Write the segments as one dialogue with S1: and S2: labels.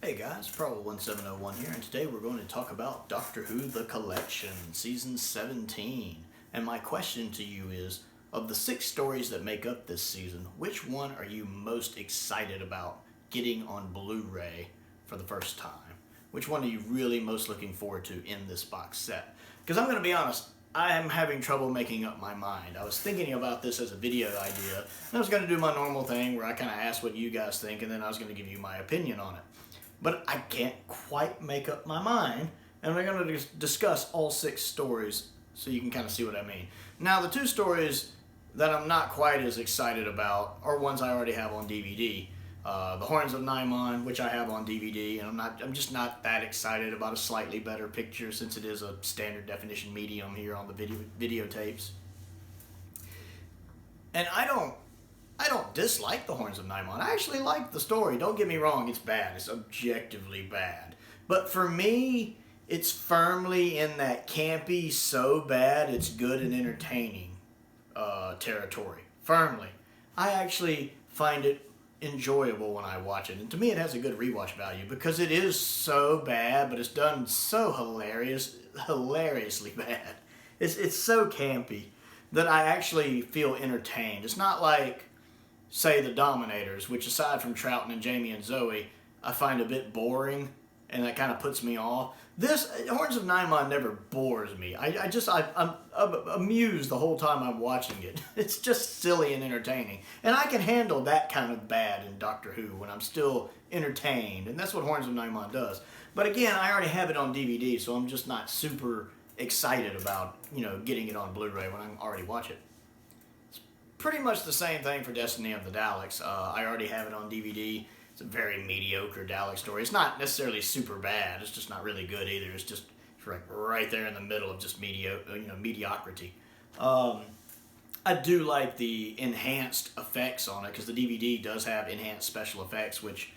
S1: Hey guys, Pro1701 here, and today we're going to talk about Doctor Who The Collection, Season 17. And my question to you is, of the 6 stories that make up this season, which one are you most excited about getting on Blu-ray for the first time? Which one are you really most looking forward to in this box set? Because I'm going to be honest, I am having trouble making up my mind. I was thinking about this as a video idea, and I was going to do my normal thing where I kind of ask what you guys think, and then I was going to give you my opinion on it. But I can't quite make up my mind, and we're going to discuss all 6 stories so you can kind of see what I mean. Now, the 2 stories that I'm not quite as excited about are ones I already have on DVD. The Horns of Nimon, which I have on DVD, and I'm just not that excited about a slightly better picture since it is a standard definition medium here on the videotapes. And I don't dislike the Horns of Nimon. I actually like the story. Don't get me wrong, it's bad. It's objectively bad. But for me, it's firmly in that campy, so bad it's good and entertaining territory. Firmly. I actually find it enjoyable when I watch it. And to me, it has a good rewatch value because it is so bad, but it's done so hilariously bad. It's so campy that I actually feel entertained. It's not like, say, the Dominators, which aside from Troughton and Jamie and Zoe, I find a bit boring, and that kind of puts me off. This, Horns of Nimon never bores me. I'm amused the whole time I'm watching it. It's just silly and entertaining. And I can handle that kind of bad in Doctor Who when I'm still entertained, and that's what Horns of Nimon does. But again, I already have it on DVD, so I'm just not super excited about, getting it on Blu-ray when I already watch it. Pretty much the same thing for Destiny of the Daleks. I already have it on DVD. It's a very mediocre Dalek story. It's not necessarily super bad. It's just not really good either. It's just right there in the middle of just mediocrity. I do like the enhanced effects on it because the DVD does have enhanced special effects, which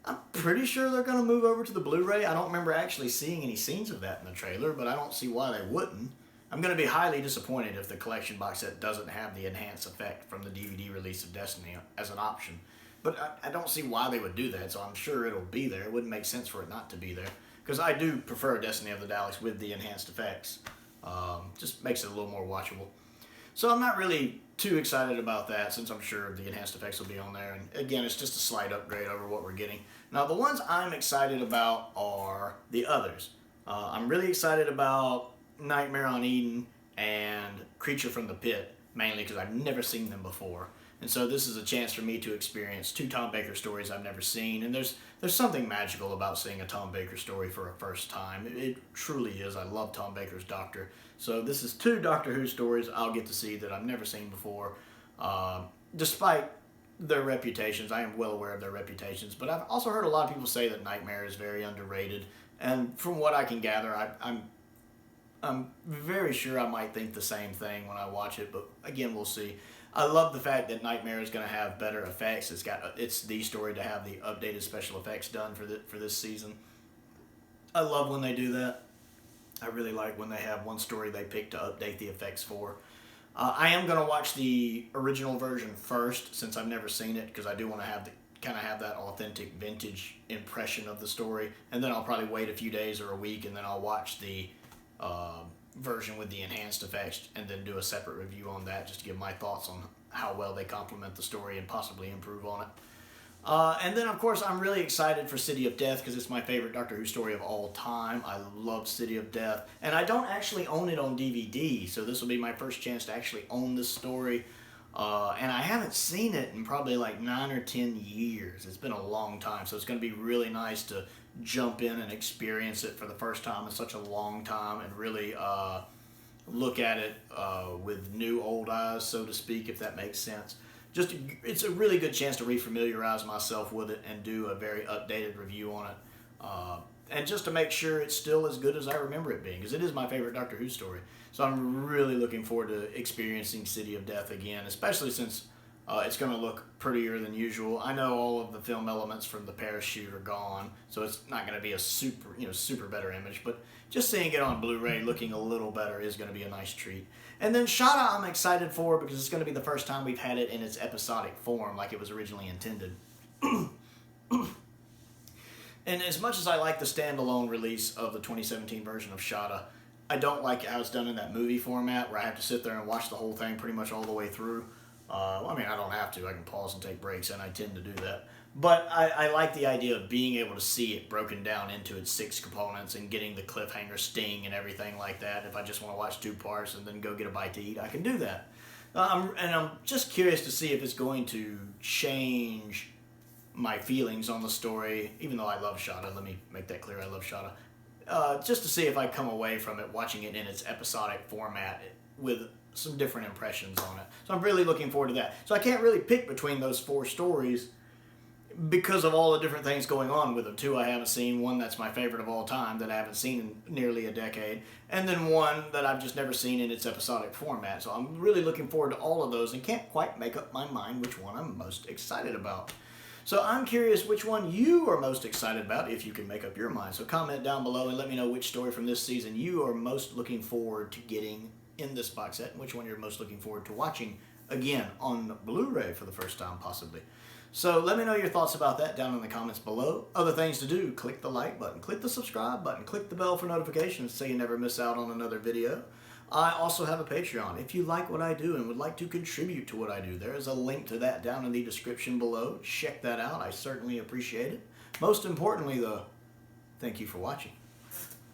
S1: I'm pretty sure they're going to move over to the Blu-ray. I don't remember actually seeing any scenes of that in the trailer, but I don't see why they wouldn't. I'm going to be highly disappointed if the collection box set doesn't have the enhanced effect from the DVD release of Destiny as an option. But I don't see why they would do that, so I'm sure it'll be there. It wouldn't make sense for it not to be there. Because I do prefer Destiny of the Daleks with the enhanced effects. Just makes it a little more watchable. So I'm not really too excited about that, since I'm sure the enhanced effects will be on there. And again, it's just a slight upgrade over what we're getting. Now, the ones I'm excited about are the others. I'm really excited about Nightmare on Eden and Creature from the Pit, mainly because I've never seen them before. And so this is a chance for me to experience 2 Tom Baker stories I've never seen. And there's something magical about seeing a Tom Baker story for a first time. It truly is. I love Tom Baker's Doctor. So this is 2 Doctor Who stories I'll get to see that I've never seen before. Despite their reputations, I am well aware of their reputations. But I've also heard a lot of people say that Nightmare is very underrated. And from what I can gather, I'm very sure I might think the same thing when I watch it, but again, we'll see. I love the fact that Nightmare is going to have better effects. It's the story to have the updated special effects done for this season. I love when they do that. I really like when they have one story they pick to update the effects for. I am going to watch the original version first since I've never seen it because I do want to have that authentic vintage impression of the story, and then I'll probably wait a few days or a week and then I'll watch the version with the enhanced effects and then do a separate review on that just to give my thoughts on how well they complement the story and possibly improve on it. And then, of course, I'm really excited for City of Death because it's my favorite Doctor Who story of all time. I love City of Death. And I don't actually own it on DVD, so this will be my first chance to actually own this story. And I haven't seen it in probably like 9 or 10 years. It's been a long time, so it's going to be really nice to jump in and experience it for the first time in such a long time and really look at it with new old eyes, so to speak, if that makes sense. It's a really good chance to refamiliarize myself with it and do a very updated review on it. And just to make sure it's still as good as I remember it being, because it is my favorite Doctor Who story. So I'm really looking forward to experiencing City of Death again, especially since it's going to look prettier than usual. I know all of the film elements from the parachute are gone, so it's not going to be a super better image, but just seeing it on Blu-ray looking a little better is going to be a nice treat. And then Shada I'm excited for because it's going to be the first time we've had it in its episodic form like it was originally intended. And as much as I like the standalone release of the 2017 version of Shada, I don't like how it's done in that movie format where I have to sit there and watch the whole thing pretty much all the way through. I mean, I don't have to. I can pause and take breaks, and I tend to do that. But I like the idea of being able to see it broken down into its 6 components and getting the cliffhanger sting and everything like that. If I just want to watch 2 parts and then go get a bite to eat, I can do that. And I'm just curious to see if it's going to change my feelings on the story, even though I love Shada. Let me make that clear. I love Shada. Just to see if I come away from it watching it in its episodic format with some different impressions on it. So I'm really looking forward to that. So I can't really pick between those 4 stories because of all the different things going on with them. 2 I haven't seen, 1 that's my favorite of all time that I haven't seen in nearly a decade, and then 1 that I've just never seen in its episodic format. So I'm really looking forward to all of those and can't quite make up my mind which one I'm most excited about. So I'm curious which one you are most excited about, if you can make up your mind. So comment down below and let me know which story from this season you are most looking forward to getting in this box set, and which one you're most looking forward to watching again on Blu-ray for the first time possibly. So let me know your thoughts about that down in the comments below. Other things to do: click the like button, click the subscribe button, click the bell for notifications so you never miss out on another video. I also have a Patreon. If you like what I do and would like to contribute to what I do, there is a link to that down in the description below. Check that out. I certainly appreciate it. Most importantly though, thank you for watching.